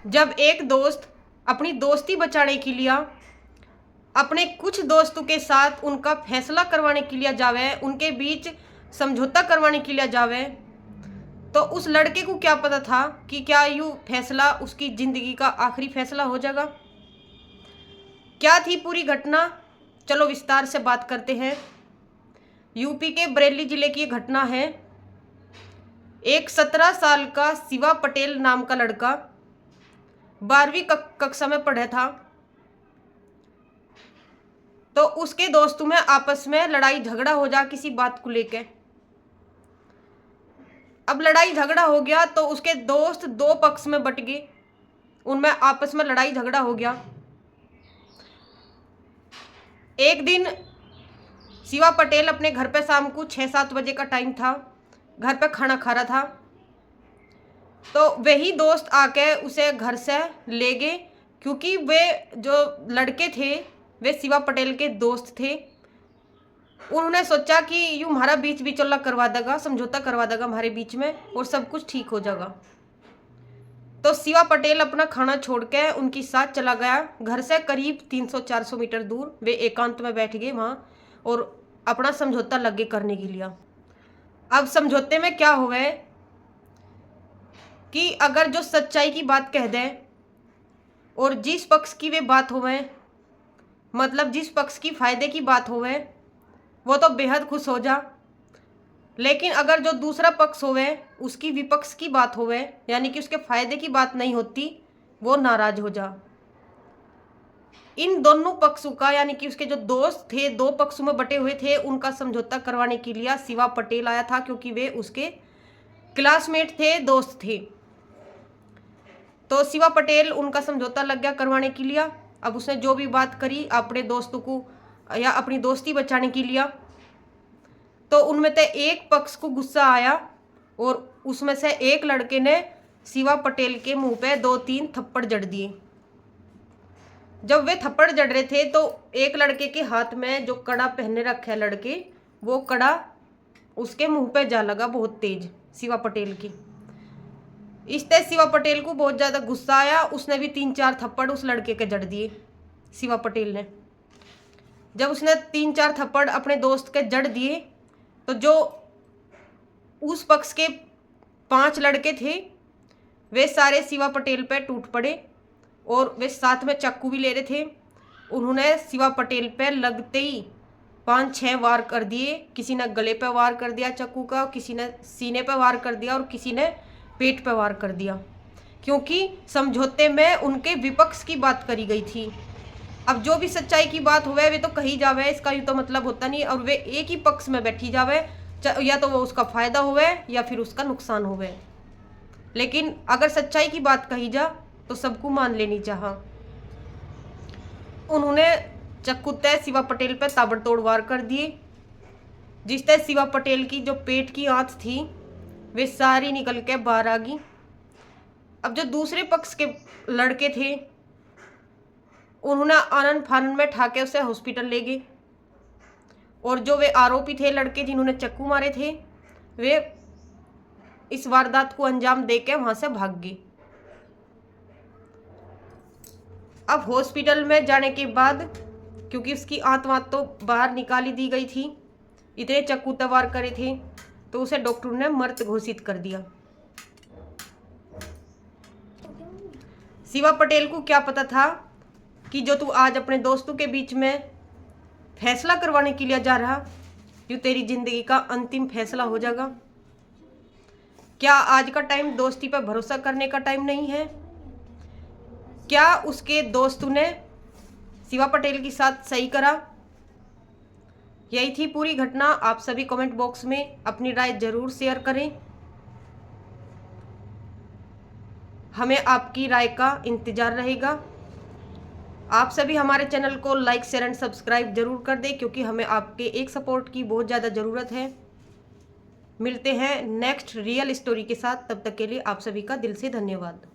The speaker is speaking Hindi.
जब एक दोस्त अपनी दोस्ती बचाने के लिए अपने कुछ दोस्तों के साथ उनका फैसला करवाने के लिए जावे, उनके बीच समझौता करवाने के लिए जावे, तो उस लड़के को क्या पता था कि क्या यूं फैसला उसकी जिंदगी का आखिरी फैसला हो जाएगा। क्या थी पूरी घटना, चलो विस्तार से बात करते हैं। यूपी के बरेली जिले की घटना है। एक 17 साल का शिवा पटेल नाम का लड़का 12वीं कक्षा में पढ़ा था, तो उसके दोस्तों में आपस में लड़ाई झगड़ा हो जा किसी बात को लेकर। अब लड़ाई झगड़ा हो गया तो उसके दोस्त दो पक्ष में बट गए, उनमें आपस में लड़ाई झगड़ा हो गया। एक दिन शिवा पटेल अपने घर पे शाम को 6-7 बजे का टाइम था, घर पे खाना खा रहा था, तो वही दोस्त आके उसे घर से ले गए, क्योंकि वे जो लड़के थे वे शिवा पटेल के दोस्त थे। उन्होंने सोचा कि यूँ हमारा बीच बिचौला करवा देगा, समझौता करवा देगा हमारे बीच में और सब कुछ ठीक हो जाएगा। तो शिवा पटेल अपना खाना छोड़ के उनके साथ चला गया। घर से करीब 300-400 मीटर दूर वे एकांत में बैठ गए वहाँ और अपना समझौता लगे करने के लिए। अब समझौते में क्या हुआ है कि अगर जो सच्चाई की बात कह दे और जिस पक्ष की वे बात होवे, मतलब जिस पक्ष की फायदे की बात होवे, वो तो बेहद खुश हो जा। लेकिन अगर जो दूसरा पक्ष होवे उसकी विपक्ष की बात होवे, यानी कि उसके फायदे की बात नहीं होती, वो नाराज हो जा। इन दोनों पक्षों का, यानी कि उसके जो दोस्त थे दो पक्षों में बटे हुए थे, उनका समझौता करवाने के लिए शिवा पटेल आया था, क्योंकि वे उसके क्लासमेट थे, दोस्त थे। तो शिवा पटेल उनका समझौता लग गया करवाने के लिए। अब उसने जो भी बात करी अपने दोस्तों को या अपनी दोस्ती बचाने के लिए, तो उनमें से एक पक्ष को गुस्सा आया और उसमें से एक लड़के ने शिवा पटेल के मुंह पे 2-3 थप्पड़ जड़ दिए। जब वे थप्पड़ जड़ रहे थे तो एक लड़के के हाथ में जो कड़ा पहने रखा है लड़के, वो कड़ा उसके मुंह पे जा लगा बहुत तेज शिवा पटेल की। इससे शिवा पटेल को बहुत ज़्यादा गुस्सा आया, उसने भी 3-4 थप्पड़ उस लड़के के जड़ दिए शिवा पटेल ने। जब उसने 3-4 थप्पड़ अपने दोस्त के जड़ दिए तो जो उस पक्ष के 5 लड़के थे वे सारे शिवा पटेल पे टूट पड़े और वे साथ में चाकू भी ले रहे थे। उन्होंने शिवा पटेल पे लगते ही 5-6 वार कर दिए। किसी ने गले पे वार कर दिया चाकू का, किसी ने सीने पे वार कर दिया और किसी ने पेट पे वार कर दिया, क्योंकि समझौते में उनके विपक्ष की बात करी गई थी। अब जो भी सच्चाई की बात हुए वे तो कही जावे, इसका यूँ तो मतलब होता नहीं, और वे एक ही पक्ष में बैठी जावे, या तो वो उसका फायदा हुए या फिर उसका नुकसान हुए। लेकिन अगर सच्चाई की बात कही जा तो सबको मान लेनी चाहा। उन्होंने चाकू तय शिवा पटेल पे ताबड़तोड़ वार कर दिए, जिससे शिवा पटेल की जो पेट की आंत थी वे सारी निकल के बाहर आ गई। अब जो दूसरे पक्ष के लड़के थे उन्होंने आनन फानन में ठाके उसे हॉस्पिटल ले गए, और जो वे आरोपी थे लड़के जिन्होंने चाकू मारे थे वे इस वारदात को अंजाम देके वहां से भाग गए। अब हॉस्पिटल में जाने के बाद, क्योंकि उसकी आत्मा तो बाहर निकाली दी गई थी, इतने चाकू तवार करे थे, तो उसे डॉक्टर ने मृत घोषित कर दिया। शिवा पटेल को क्या पता था कि जो तू आज अपने दोस्तों के बीच में फैसला करवाने के लिए जा रहा, जो तेरी जिंदगी का अंतिम फैसला हो जाएगा। क्या आज का टाइम दोस्ती पर भरोसा करने का टाइम नहीं है? क्या उसके दोस्तों ने शिवा पटेल के साथ सही करा? यही थी पूरी घटना। आप सभी कमेंट बॉक्स में अपनी राय जरूर शेयर करें, हमें आपकी राय का इंतजार रहेगा। आप सभी हमारे चैनल को लाइक, शेयर एंड सब्सक्राइब जरूर कर दें, क्योंकि हमें आपके एक सपोर्ट की बहुत ज़्यादा ज़रूरत है। मिलते हैं नेक्स्ट रियल स्टोरी के साथ, तब तक के लिए आप सभी का दिल से धन्यवाद।